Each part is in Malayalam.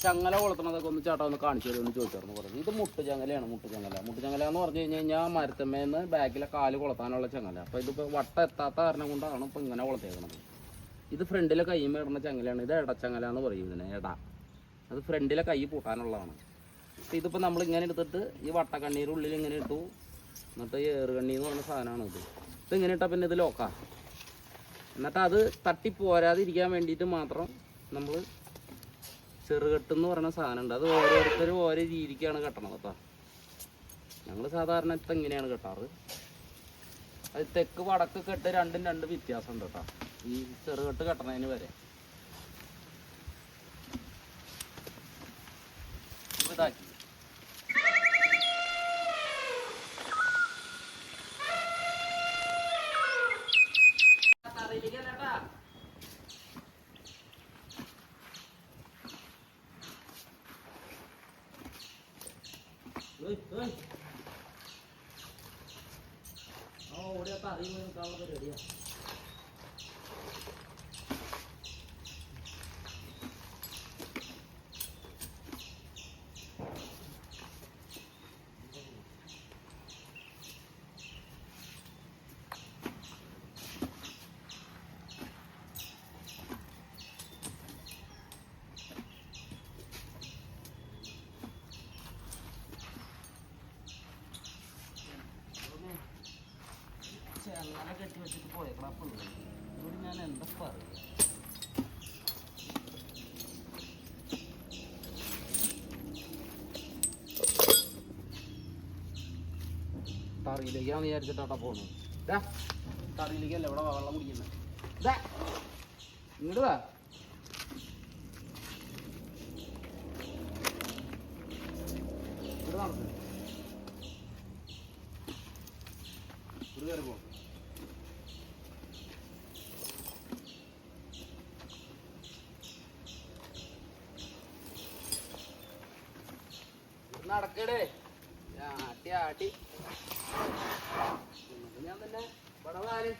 ചങ്ങല കൊളുത്തണതൊക്കെ ഒന്ന് ചേട്ടാ ഒന്ന് കാണിച്ചു തരുമെന്ന് ചോദിച്ചായിരുന്നു പറഞ്ഞത്. ഇത് മുട്ടുചങ്ങലയാണ്. മുട്ടുചങ്ങല എന്ന് പറഞ്ഞു കഴിഞ്ഞാൽ മരത്തമ്മേന്ന് ബാക്കിലെ കാല് കൊളുത്താനുള്ള ചങ്ങല. അപ്പോൾ ഇതിപ്പോൾ വട്ടം എത്താത്ത കാരണം കൊണ്ടാണ് ഇപ്പോൾ ഇങ്ങനെ കൊളുത്തേക്കണത്. ഇത് ഫ്രണ്ടിലെ കൈ ഇടുന്ന ചങ്ങലയാണ്. ഇത് ഇടച്ചങ്ങല എന്ന് പറയും ഇതിനെ. അത് ഫ്രണ്ടിലെ കൈ പൂട്ടാനുള്ളതാണ്. അപ്പോൾ ഇതിപ്പോൾ നമ്മൾ ഇങ്ങനെ എടുത്തിട്ട് ഈ വട്ടക്കണ്ണീരുടെ ഉള്ളിൽ ഇങ്ങനെ ഇട്ടു. എന്നിട്ട് ഏറുകണ്ണി എന്ന് പറഞ്ഞ സാധനമാണ് ഇത്. ഇങ്ങനെ ഇട്ടാൽ പിന്നെ ഇത് ലോക്കാ. എന്നിട്ട് അത് തട്ടിപ്പോരാതിരിക്കാൻ വേണ്ടിയിട്ട് മാത്രം നമ്മൾ ചെറുകെട്ടെന്ന് പറയുന്ന സാധനം ഉണ്ട്. അത് ഓരോരുത്തരും ഓരോ രീതിക്കാണ് കെട്ടണത് കേട്ടോ. ഞങ്ങൾ സാധാരണ ഇങ്ങനെയാണ് കെട്ടാറ്. അത് തെക്ക് വടക്ക് കെട്ട് രണ്ടും രണ്ട് വ്യത്യാസമുണ്ട് കേട്ടോ. ഈ ചെറുകെട്ട് കെട്ടണതിന് വരെ ഇതാക്കി ഓടിയാ തറി നിൽക്കാനുള്ള പരിപാടിയാ. അങ്ങനെ കെട്ടി വെച്ചിട്ട് പോയേക്കണം. അപ്പോൾ ഇവിടെ ഞാൻ എന്താ പറയുക, തറിയിലേക്കാന്ന് വിചാരിച്ചിട്ടാ പോണു. തറിയിലേക്കല്ല ഇവിടെ വെള്ളം കുടിക്കുന്നത്. ഇങ്ങോട്ട് വാ. ഇവിടെ നടക്കുന്നു. ഇവിടെ കയറി പോകും. നടക്കടേ ആട്ടി ആട്ടി ഞാൻ തന്നെ പടവാല്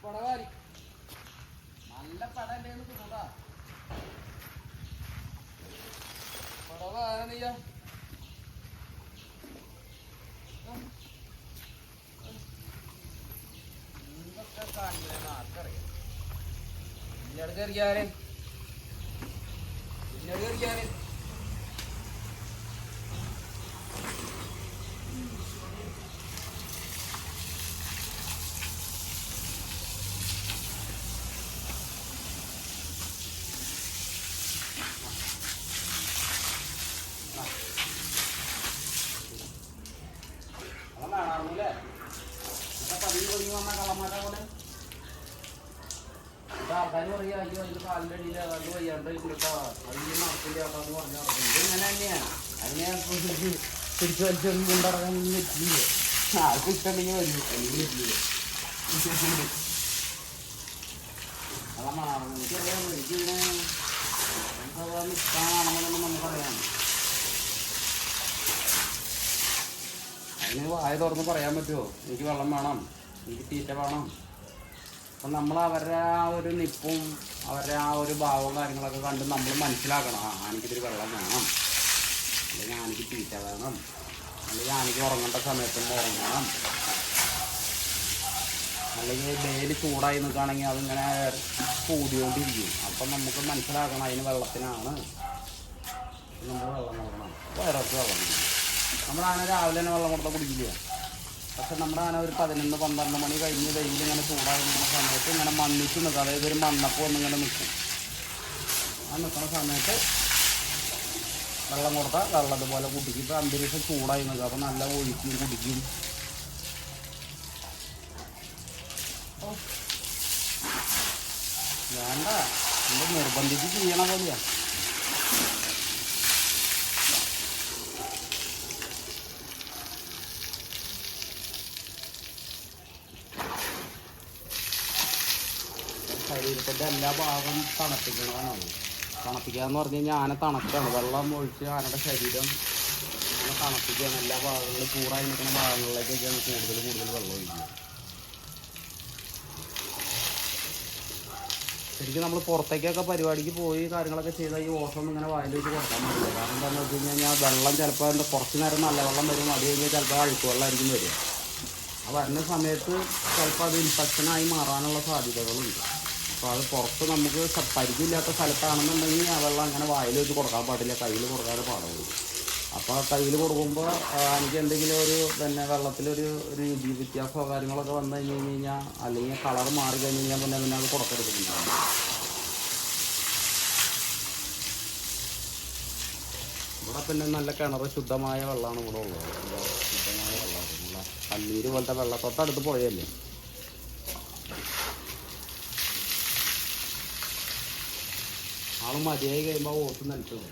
പടവാരി നല്ല പടല്ലേന്ന് തോന്നുടാ. പടവാനിയ എന്തൊക്കെ കാണില്ലെന്ന് ആർക്കറിയാം. പിന്നീട് കയറിയാല് കള്ളന്മാരെ പോലെ ആൾക്കാർ പറയാ അയ്യോ അതിന്റെ കാലിന്റെ അടിയിൽ അത് വയ്യാണ്ട് കുളിക്കാ അതിന് നടക്കില്ല എന്ന് പറഞ്ഞാൽ ഇത് ഇങ്ങനെ തന്നെയാണ്. അതിനെ പിടിച്ചു വലിച്ചൊന്നും കൊണ്ടിറങ്ങാൻ പറ്റില്ല. ആൾക്ക് ഇഷ്ടമുണ്ടെങ്കിൽ വരും, അല്ലെങ്കിൽ പറ്റില്ല. കള്ളന്മാരാണ് എനിക്കറിയാം. എനിക്കിങ്ങനെ ഇഷ്ടമാണെന്നൊന്നും നമുക്കറിയാം. അതിന് വായ തുറന്ന് പറയാൻ പറ്റുമോ എനിക്ക് വെള്ളം വേണം, എനിക്ക് തീറ്റ വേണം? അപ്പം നമ്മൾ അവരുടെ ആ ഒരു നിപ്പും അവരുടെ ആ ഒരു ഭാവവും കാര്യങ്ങളൊക്കെ കണ്ട് നമ്മൾ മനസ്സിലാക്കണം. എനിക്കിതിരി വെള്ളം വേണം, അല്ലെങ്കിൽ എനിക്ക് തീറ്റ വേണം, അല്ലെങ്കിൽ എനിക്ക് ഉറങ്ങേണ്ട സമയത്തുമ്പോൾ ഉറങ്ങണം, അല്ലെങ്കിൽ ഡെയിലി ചൂടായി നിൽക്കുകയാണെങ്കിൽ അതിങ്ങനെ കൂടിക്കൊണ്ടിരിക്കും. അപ്പം നമുക്ക് മനസ്സിലാക്കണം അതിന് വെള്ളത്തിനാണ് നമ്മൾ വെള്ളം നോക്കണം. വയറൊക്കെ വെള്ളം കുടിക്കും. നമ്മുടെ ആന രാവിലെ തന്നെ വെള്ളം കൊടുത്താൽ കുടിക്കില്ല. പക്ഷെ നമ്മുടെ ആന ഒരു 11-12 മണി കഴിഞ്ഞ് വെയിൽ ഇങ്ങനെ ചൂടായി നിൽക്കുന്ന സമയത്ത് ഇങ്ങനെ മണ്ണിച്ച് നിൽക്കും. അതായത് ഒരു മണ്ണപ്പം ഒന്നിങ്ങനെ നിൽക്കും. ആ നിൽക്കുന്ന സമയത്ത് വെള്ളം കൊടുത്താൽ വെള്ളം അതുപോലെ കുടിക്കും. ഇപ്പോൾ അന്തരീക്ഷം ചൂടായി നിൽക്കുക, അപ്പോൾ നല്ല ഒഴിക്കും കുടിക്കും. വേണ്ട, എൻ്റെ നിർബന്ധിച്ച് ചെയ്യണ പോലെയാണ്. ശരീരത്തിൻ്റെ എല്ലാ ഭാഗം തണുപ്പിക്കണതാണ്. തണുപ്പിക്കുക എന്ന് പറഞ്ഞു കഴിഞ്ഞാൽ ആന തണുക്കാണ്. വെള്ളം ഒഴിച്ച് ആനയുടെ ശരീരം തണുപ്പിക്കുകയാണ്. എല്ലാ ഭാഗങ്ങളും ചൂടായി നിൽക്കുന്ന ഭാഗങ്ങളിലേക്കൊക്കെയാണ് കൂടുതൽ വെള്ളം ഒഴിക്കുക. ശരിക്കും നമ്മൾ പുറത്തേക്കൊക്കെ പരിപാടിക്ക് പോയി കാര്യങ്ങളൊക്കെ ചെയ്താൽ ഈ ഓസം ഇങ്ങനെ വായിൽ വെച്ച് കൊടുക്കാൻ പറ്റില്ല. കാരണം എന്താണെന്ന് വെച്ച് കഴിഞ്ഞാൽ വെള്ളം ചിലപ്പോൾ അതിൻ്റെ കുറച്ച് നേരം നല്ല വെള്ളം വരും, അത് കഴിഞ്ഞാൽ ചിലപ്പോൾ അഴുക്ക് വെള്ളമായിരിക്കും വരിക. ആ വരുന്ന സമയത്ത് ചിലപ്പോൾ അത് ഇൻഫെക്ഷനായി മാറാനുള്ള സാധ്യതകളുണ്ട്. അപ്പോൾ അത് പുറത്ത് നമുക്ക് പരിചയമില്ലാത്ത സ്ഥലത്താണെന്നുണ്ടെങ്കിൽ ആ വെള്ളം അങ്ങനെ വായിൽ വെച്ച് കൊടുക്കാൻ പാടില്ല, കയ്യിൽ കൊടുക്കാതെ പാടുള്ളൂ. അപ്പോൾ കയ്യിൽ കൊടുക്കുമ്പോൾ എനിക്ക് എന്തെങ്കിലും ഒരു പിന്നെ വെള്ളത്തിലൊരു രുചി വ്യത്യാസമോ കാര്യങ്ങളൊക്കെ വന്നു കഴിഞ്ഞ് കഴിഞ്ഞാൽ, അല്ലെങ്കിൽ കളർ മാറി കഴിഞ്ഞ് കഴിഞ്ഞാൽ പിന്നെ അത് കൊടുക്കെടുക്കുന്നുണ്ടാവും. ഇവിടെ പിന്നെ നല്ല കിണർ ശുദ്ധമായ വെള്ളമാണ് ഇവിടെ ഉള്ളത്. ശുദ്ധമായ വെള്ളമാണ്, നല്ല കണ്ണീര് പോലത്തെ വെള്ളം. തൊട്ടടുത്ത് പുഴയല്ലേ. ആൾ മതിയായി കഴിയുമ്പോൾ ഓസ് നിൽക്കുന്നത്.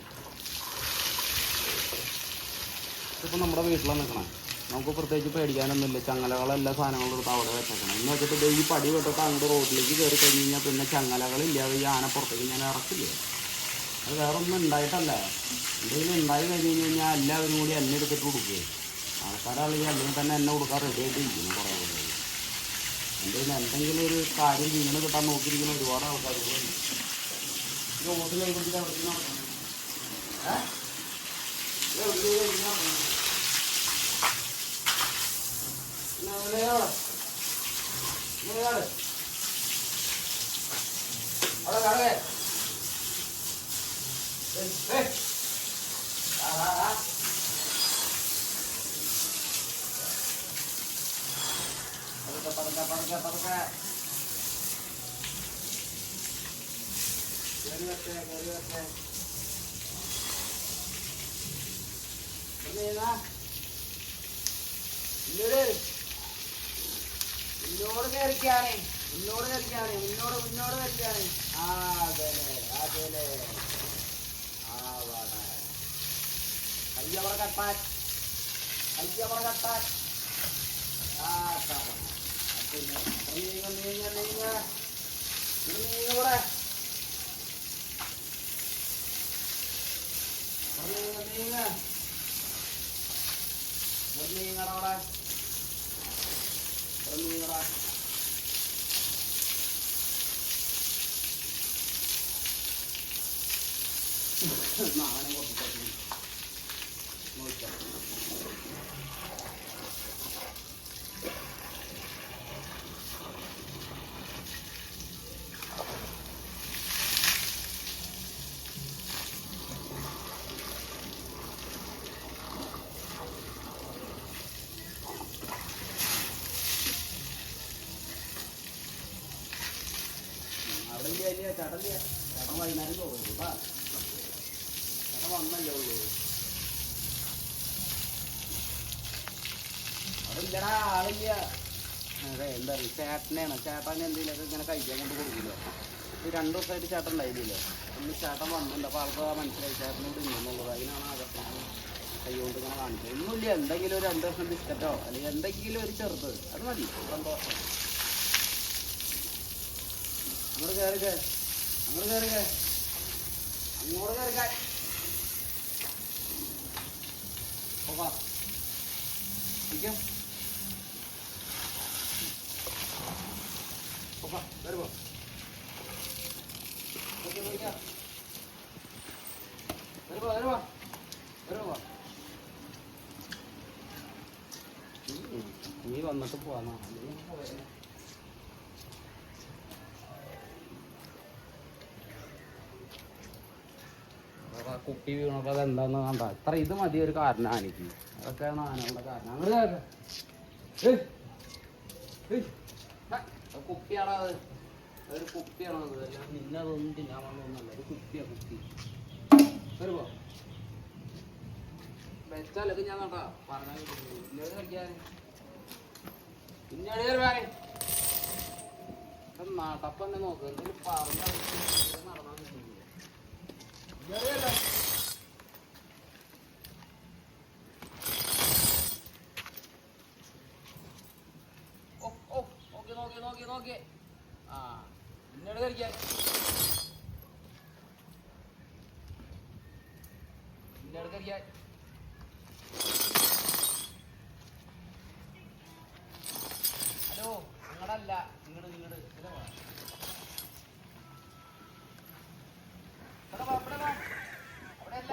ഇപ്പോൾ നമ്മുടെ വീട്ടിലാണ് നിൽക്കണം, നമുക്ക് പ്രത്യേകിച്ച് പേടിക്കാനൊന്നുമില്ല. ചങ്ങലകളെല്ലാ സാധനങ്ങളും എടുത്ത് അവിടെ വെച്ചേക്കണം. എന്ന് വെച്ചിട്ട് ഈ പടി വിട്ടിട്ട് അങ്ങോട്ട് റോഡിലേക്ക് കയറി കഴിഞ്ഞ് കഴിഞ്ഞാൽ പിന്നെ ചങ്ങലകളില്ലാതെ ഈ ആന പുറത്തേക്ക് ഞാൻ ഇറക്കില്ല. അത് വേറെ ഒന്നും ഉണ്ടായിട്ടല്ല, എന്തെങ്കിലും ഉണ്ടായി കഴിഞ്ഞ് കഴിഞ്ഞാൽ എല്ലാവരും കൂടി എന്നെ എടുത്തിട്ട് കൊടുക്കുകയും ആൾക്കാരാണെങ്കിൽ അല്ലെങ്കിൽ തന്നെ എന്നെ കൊടുക്കാൻ റെഡി ആയിട്ട് ഇരിക്കുന്നു. കുറേ എന്തെങ്കിലും ഒരു കാര്യം വീണ് കിട്ടാൻ നോക്കിയിരിക്കുന്ന ഒരുപാട് ആൾക്കാരുകളുണ്ട്. ഓട്ട് കൈ പിടിച്ചിട്ട് എവിടെ നടക്കണം? മുന്നോട് കയറിക്കാണ്. ആ അതെല്ലേ ആ വേണേ കയ്യവറ കട്ടാൻ ആ പിന്നെ കൂടെ നീങ്ങടവിടെ നീങ്ങടാ. നാളെ കുറച്ച് നോക്കാം. ചേട്ടൻ വൈകുന്നേരം പോകും കേട്ടാ. ചേട്ടൻ വന്നല്ലേ ഉള്ളൂ. അവിടെ ഇല്ലടാ, ആളില്ല. അതെ എന്താ പറയുക, ചേട്ടനെയാണ്. ചേട്ടൻ എന്തെങ്കിലുമൊക്കെ ഇങ്ങനെ കഴിക്കാൻ കൊണ്ട് കൊടുക്കില്ല. ഇത് 2 ദിവസമായിട്ട് ചേട്ടൻ ഉണ്ടായിരുന്നില്ല. ഒന്ന് ചേട്ടൻ വന്നില്ല. അപ്പോൾ ആൾക്ക് മനസ്സിലായി ചേട്ടനോട് ഇന്നുള്ളത്. അതിനാണ് അകത്താണ് കൈ കൊണ്ട് ഇങ്ങനെ കാണിച്ചത്. ഒന്നുമില്ല, എന്തെങ്കിലും ഒരു 2 ദിവസം ബിസ്ക്കറ്റോ അല്ലെങ്കിൽ എന്തെങ്കിലും ഒരു ചെറുത്, അത് മതി. സന്തോഷം. അങ്ങോട്ട് കയറിക്കേ, അങ്ങോട്ട് കയറിക്കാൻ. നീ വന്നിട്ട് പോവാന്നാ. കുട്ടി വീണപ്പോൾ അതെന്താന്ന് കണ്ട. ഇത്ര ഇത് മതി ഒരു കാരണം എനിക്ക്. അതൊക്കെയാണ് ആനകളുടെ കാരണം. അങ്ങോട്ട് കുപ്പിയാണോ അത്? അതൊരു കുപ്പിയാണോ അത്? എല്ലാം നിന്നെ അതൊന്നും തിന്നാൻ വന്നൊന്നല്ല, ഒരു കുപ്പിയാ കുപ്പി. വരുമ്പോ വെച്ചാലൊക്കെ ഞാൻ നോട്ടാ പറഞ്ഞാൽ ഇന്നോട് കളിക്കാൻ പിന്നീട് കയറി നാട്ടപ്പം തന്നെ നോക്ക് എന്തെങ്കിലും പറഞ്ഞ നടന്നാൽ നോക്കി ആ പിന്നീട് കളിക്കാൻ പിന്നീട് കളിക്കാൻ ഹലോ നിങ്ങളല്ല നിങ്ങട് ഇവിടെ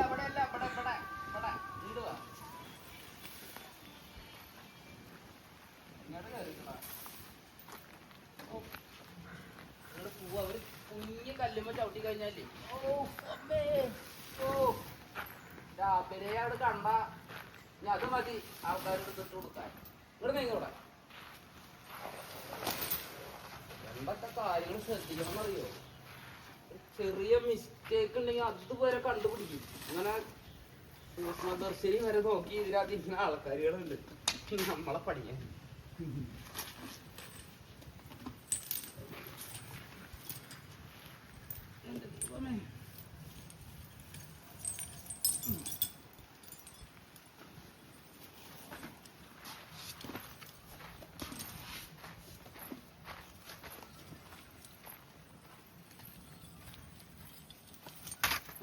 അവിടെയല്ല ഇവിടെ ഇങ്ങോട്ട് വാ ഇങ്ങോട്ട് കയറിക്കടാ. നിങ്ങള് പോവാ ഒരു കുഞ്ഞ് കല്ലുമ്മ ചവിട്ടി കഴിഞ്ഞാലേ രാവിലെ അവിടെ കണ്ട ഇനി അത് മതി ആൾക്കാരോട് ഇട്ട് കൊടുക്കാൻ. ഇവിടെ നീങ്ങൂടെ എന്തൊക്കെ കാര്യങ്ങൾ ശ്രദ്ധിക്കണം അറിയോ? ചെറിയ മിസ്റ്റേക്ക് ഉണ്ടെങ്കിൽ അതുവരെ കണ്ടുപിടിക്കും. അങ്ങനെ സൂക്ഷ്മദർശിനി വരെ നോക്കി ഇതിനകത്തിരിക്കുന്ന ആൾക്കാരുകളുണ്ട് നമ്മളെ പഠിക്കാൻ.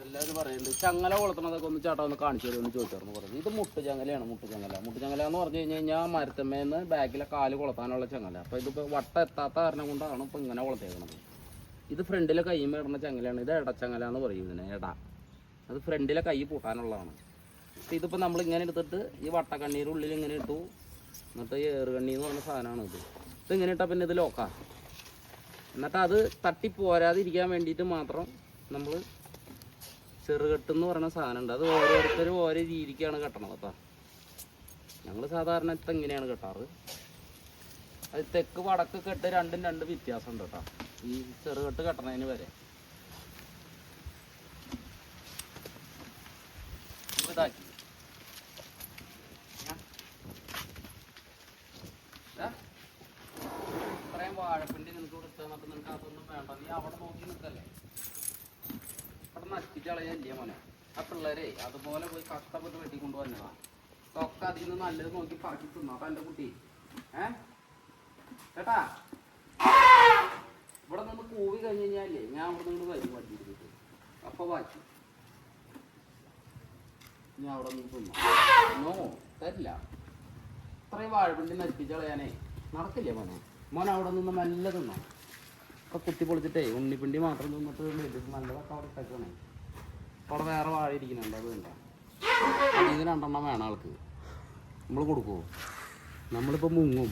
എല്ലാവരും പറയുന്നുണ്ട് ചങ്ങല കൊളുത്തണതൊക്കെ ഒന്ന് ചേട്ടാ ഒന്ന് കാണിച്ചു തരുമെന്ന് ചോദിച്ചായിരുന്നു പറഞ്ഞത്. ഇത് മുട്ടുചങ്ങലയാണ്. മുട്ടുചങ്ങല എന്ന് പറഞ്ഞു കഴിഞ്ഞാൽ മരത്തമ്മേന്ന് ബാക്കിലെ കാല് കൊളുത്താനുള്ള ചങ്ങല. അപ്പോൾ ഇതിപ്പോൾ വട്ടം എത്താത്ത കാരണം കൊണ്ടാണ് ഇപ്പോൾ ഇങ്ങനെ കൊളുത്തേക്കണത്. ഇത് ഫ്രണ്ടിലെ കൈമ ഇടുന്ന ചങ്ങലയാണ്. ഇത് ഇടച്ചങ്ങല എന്ന് പറയും ഇതിനെ. അത് ഫ്രണ്ടിലെ കൈ പൂട്ടാനുള്ളതാണ്. അപ്പോൾ ഇതിപ്പോൾ നമ്മൾ ഇങ്ങനെ എടുത്തിട്ട് ഈ വട്ടക്കണ്ണീരുടെ ഉള്ളിൽ ഇങ്ങനെ ഇട്ടു. എന്നിട്ട് ഏറുകണ്ണി എന്ന് പറഞ്ഞ സാധനമാണ് ഇതിങ്ങനെ ഇട്ടാൽ പിന്നെ ഇത് ലോക്കാ. എന്നിട്ട് അത് തട്ടിപ്പോരാതിരിക്കാൻ വേണ്ടിയിട്ട് മാത്രം നമ്മൾ ചെറുകെട്ടെന്ന് പറയുന്ന സാധനം ഉണ്ട്. അത് ഓരോരുത്തരും ഓരോ രീതിക്കാണ് കെട്ടണത് കേട്ടോ. ഞങ്ങൾ സാധാരണ ഇങ്ങനെയാണ് കെട്ടാറ്. അത് തെക്ക് വടക്ക് കെട്ട് രണ്ടും രണ്ട് വ്യത്യാസമുണ്ട് കേട്ടോ. ഈ ചെറുകെട്ട് കെട്ടണതിന് വരെ ഇതാക്കി ഇത്രയും വാഴപ്പിണ്ടി നിനക്ക് കൊടുത്തന്നിട്ട് നിനക്ക് അതൊന്നും വേണ്ട. നീ അവിടെ നോക്കി നിൽക്കല്ലേ, അവിടെ നശിപ്പിച്ചളയല്ലേ മോനെ. ആ പിള്ളേരെ അതുപോലെ പോയി കഷ്ടപ്പെട്ട് വെട്ടിക്കൊണ്ട് വന്നതാ. ഒക്കെ അതിൽ നിന്ന് നല്ലത് നോക്കി പറക്കി തിന്നോ അപ്പൊ എൻ്റെ കുട്ടി. കേട്ടാ ഇവിടെ നിന്ന് കൂവി കഴിഞ്ഞ് കഴിഞ്ഞാലേ ഞാൻ അവിടെ നിന്ന് വരും വണ്ടിയിട്ട്. അപ്പൊ വായിച്ചു ഞാൻ അവിടെ നിന്ന് തിന്നോ തരില്ല. ഇത്രയും വാഴപ്പിണ്ടി നശിപ്പിച്ചളയാനേ നടക്കില്ലേ മോനെ. മോനെ അവിടെ നിന്ന് നല്ല തിന്നോ. ഒക്കെ കുത്തി പൊളിച്ചിട്ടേ ഉണ്ണിപ്പിണ്ടി മാത്രം തിന്നിട്ട് നല്ലതൊക്കെ അവിടെ ഇട്ടേക്കണേ. അവിടെ വേറെ വാഴ ഇരിക്കുന്നുണ്ട്, അത് വേണ്ട. ഇത് രണ്ടെണ്ണം വേണം ആൾക്ക്. നമ്മൾ കൊടുക്കുമോ? നമ്മളിപ്പോൾ മുങ്ങും.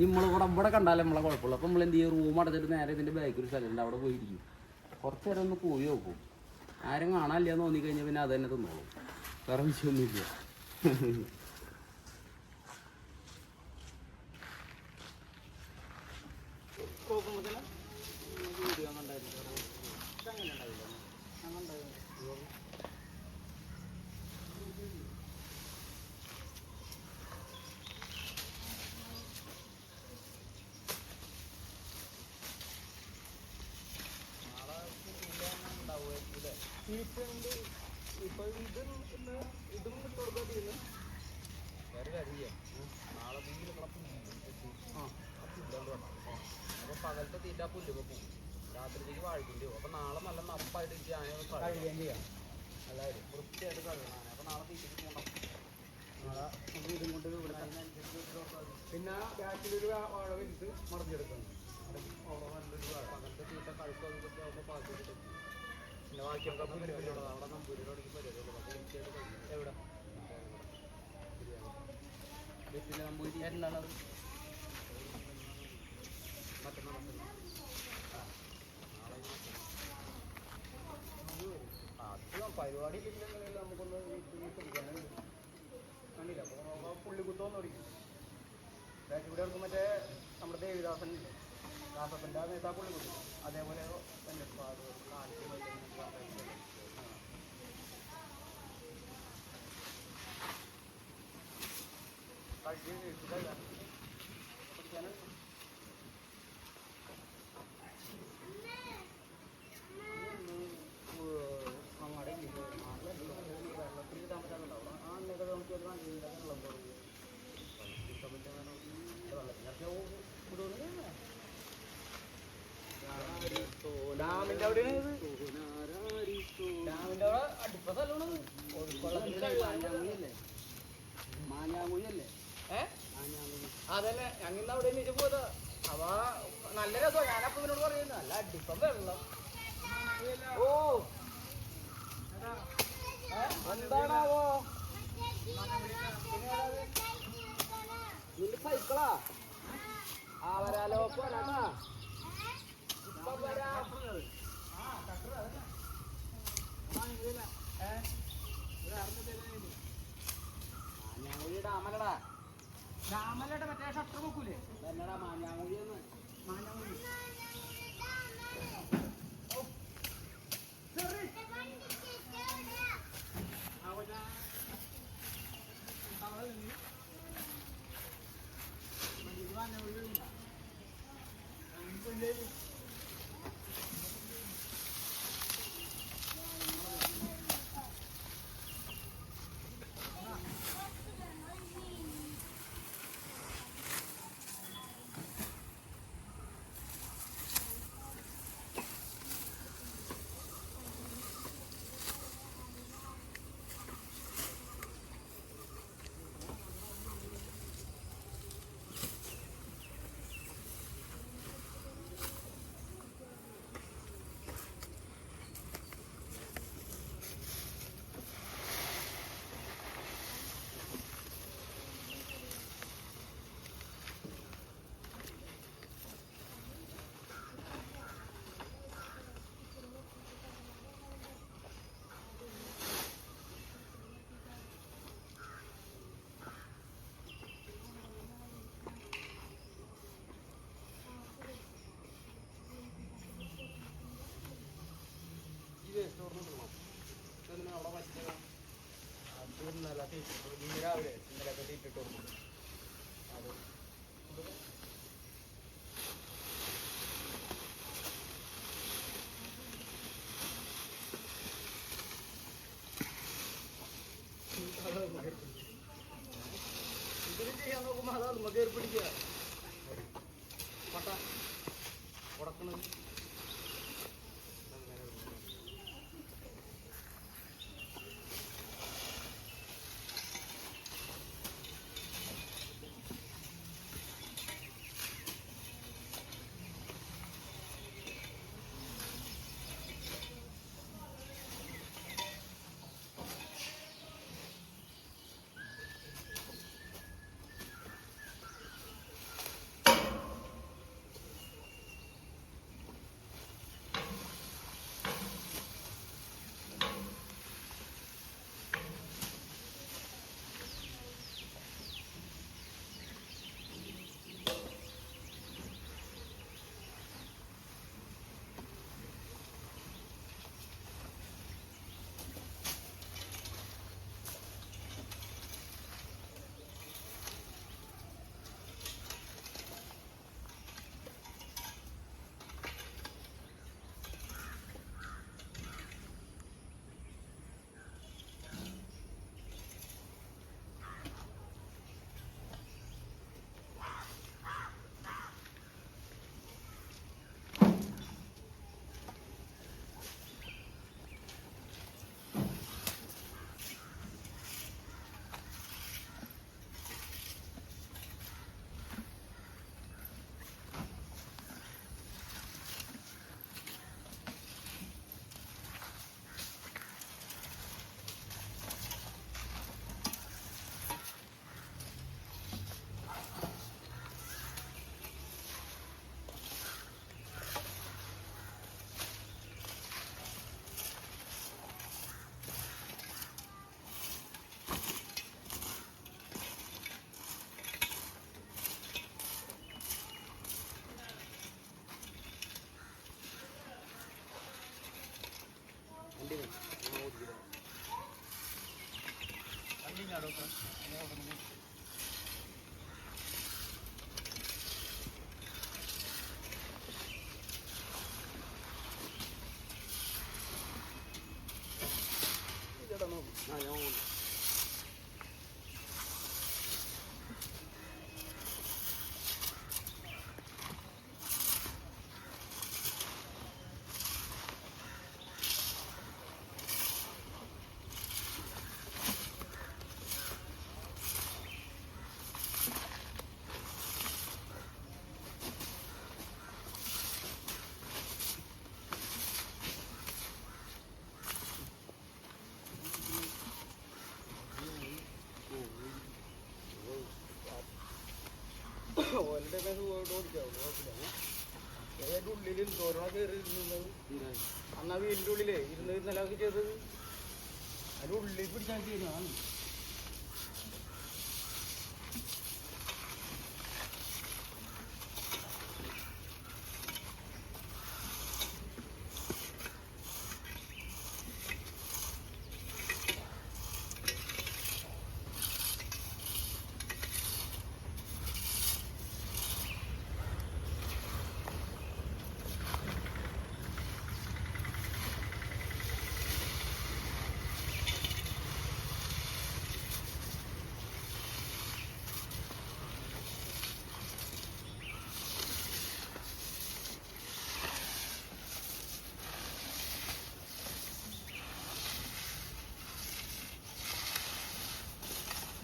നമ്മളിവിടെ ഇവിടെ കണ്ടാലേ നമ്മളെ കുഴപ്പമില്ല. അപ്പം നമ്മൾ എന്ത് ചെയ്യും? റൂം അടച്ചിട്ട് നേരെ ഇതിൻ്റെ ബാക്കിൽ ഒരു സ്ഥലമുണ്ട്, അവിടെ പോയിരിക്കും. കുറച്ച് നേരം ഒന്ന് കൂവി നോക്കും. ആരും കാണാനില്ല എന്ന് തോന്നിക്കഴിഞ്ഞാൽ പിന്നെ അത് തന്നെ തിന്നോളും. വേറെ വിഷയമൊന്നുമില്ല. ഇപ്പൊ ഇതും കൊടുക്കാൻ ചെയ്യുന്നു. വേറെ കാര്യം നാളെ അപ്പൊ പകലത്തെ തീറ്റ പുല്ലുമ്പോ പോകും, രാത്രിക്ക് വാഴിക്കേണ്ടി പോകും. അപ്പൊ നാളെ നല്ല നപ്പായിട്ട് കഴിയുകയും ചെയ്യാം. അതായത് വൃത്തിയായിട്ട് കഴിയണം. അപ്പൊ നാളെ തീറ്റയ്ക്ക് പോകണം. നാളെ ഇതും കൊണ്ട് ഇവിടെ പിന്നെ ബാക്കിലൊരു വാഴ വലിച്ച് മറിഞ്ഞെടുക്കണം. നല്ലൊരു പകലത്തെ തീറ്റ കഴിക്കുമ്പോൾ പാകിട്ട് പിന്നെ ബാക്കിയൊക്കെ പരിപാടിയുള്ളത് അവിടെ നമ്പൂരിനോടേക്ക് പരിപാടിയുള്ളത്. എവിടെ പിന്നെ നമ്പൂരി എന്താണ് മറ്റന്നാൾ അത് പരിപാടി നമുക്കൊന്ന് കണ്ടില്ല. അപ്പോൾ പുള്ളിക്കുത്തോന്ന് തുടങ്ങി. ബാക്കി കൂടെ നമുക്ക് മറ്റേ നമ്മുടെ ദേവിദാസൻ ദാസപ്പൻ്റെ ആ നേതാ പുള്ളിക്കുത്തു. അതേപോലെ എൻ്റെ പഠിക്കാനുണ്ട്. വെള്ളത്തിൽ കിട്ടാൻ പറ്റാറുണ്ടാവും. ആ അന്നൊക്കെ നമുക്ക് ഒരു നല്ല വെള്ളം കുറവ് ഡാമിന്റെ അവിടെയാണ് ഡാമിന്റെ അവിടെ അടുത്ത സ്ഥലമാണത്. മാഞ്ഞാങ്കുഴിയല്ലേ? അതന്നെ ഞങ്ങൾ അവിടെ ചോദിച്ചു പോയതാ. അവ നല്ല രസമാണ്. ഞാനപ്പോ ഇവനോട് പറയുന്നു നല്ല അടിപ്പം വെള്ളം. ഓ എന്താണാവോ നിന്റെ സൈക്കിളാ? ആ വരാലോ പോരാട്ടാ. ഇപ്പൊ വരാ. മാഞ്ഞാങ്കുഴി ഡാമല്ലടാ. ഡാമല്ലടാ മറ്റേ ഷട്ടർ വെക്കൂലേ? എന്നടാ മാഞ്ഞാങ്കുഴി എന്ന്. മാഞ്ഞാങ്കുഴി രാവിലെ ഇന്നലെ തീറ്റിട്ട് കൊടുക്കും. അത് ഇതിന് ചെയ്യാൻ നോക്കുമ്പോൾ അതാണ് നമുക്ക് ഏർപ്പിടിക്കുക പട്ട ഉടക്കണത്. ആ ഞാൻ പോകുന്നു. ഓൻ്റെ ഓടിക്കാവും കുഴപ്പമില്ല. ഏതായാലും ഉള്ളിൽ തോരണ കയറി ഇരുന്നത് അന്നാ വീടിൻ്റെ ഉള്ളിലേ ഇരുന്ന് ഇന്നലെ ചെയ്തത് അതിൻ്റെ ഉള്ളിൽ പിടിച്ചാൽ ചെയ്യുന്നതാണ്.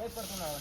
personal.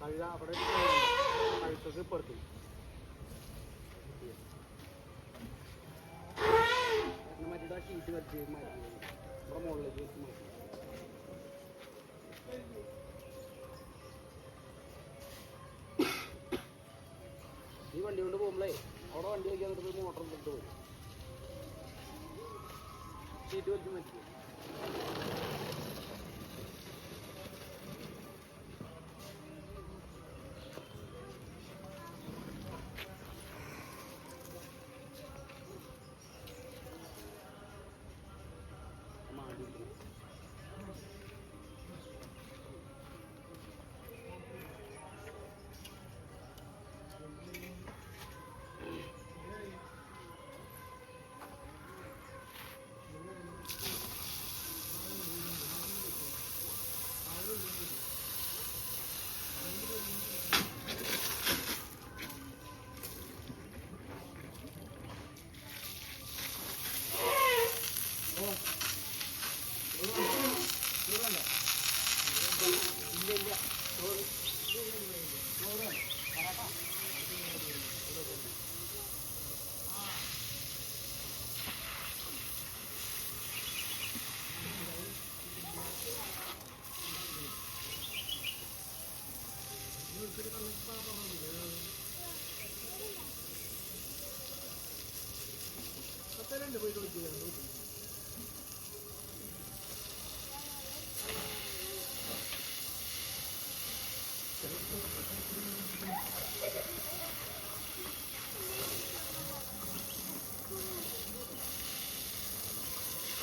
കഴുത അവിടെ കഴുത്തൊക്കെ ഇപ്പുറത്ത് മറ്റേ ഷീറ്റ് വെച്ച് മാറ്റി ഇവിടെ മുകളിലേക്ക് വെച്ച് മാറ്റി. ഈ വണ്ടി കൊണ്ട് പോകുമ്പോഴേ അവിടെ വണ്ടി വയ്ക്കാൻ നേരത്ത് മോട്ടർ ഇട്ട് പോയി ഷീറ്റ് വെച്ച് മാറ്റി.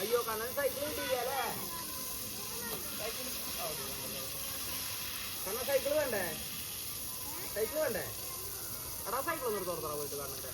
അയ്യോ കണ്ണൻ സൈക്കിൾ കിട്ടിയില്ലേ? കണ്ണൻ സൈക്കിൾ വേണ്ടേ? സൈക്കിൾ വേണ്ടേ? എടാ സൈക്കിൾ ഒന്ന് തുറത്തറ പോയിട്ട് കണ്ണൻ്റെ.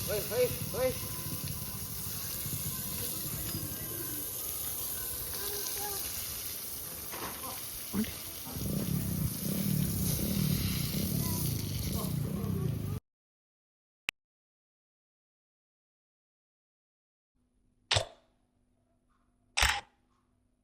Hey, hey, hey.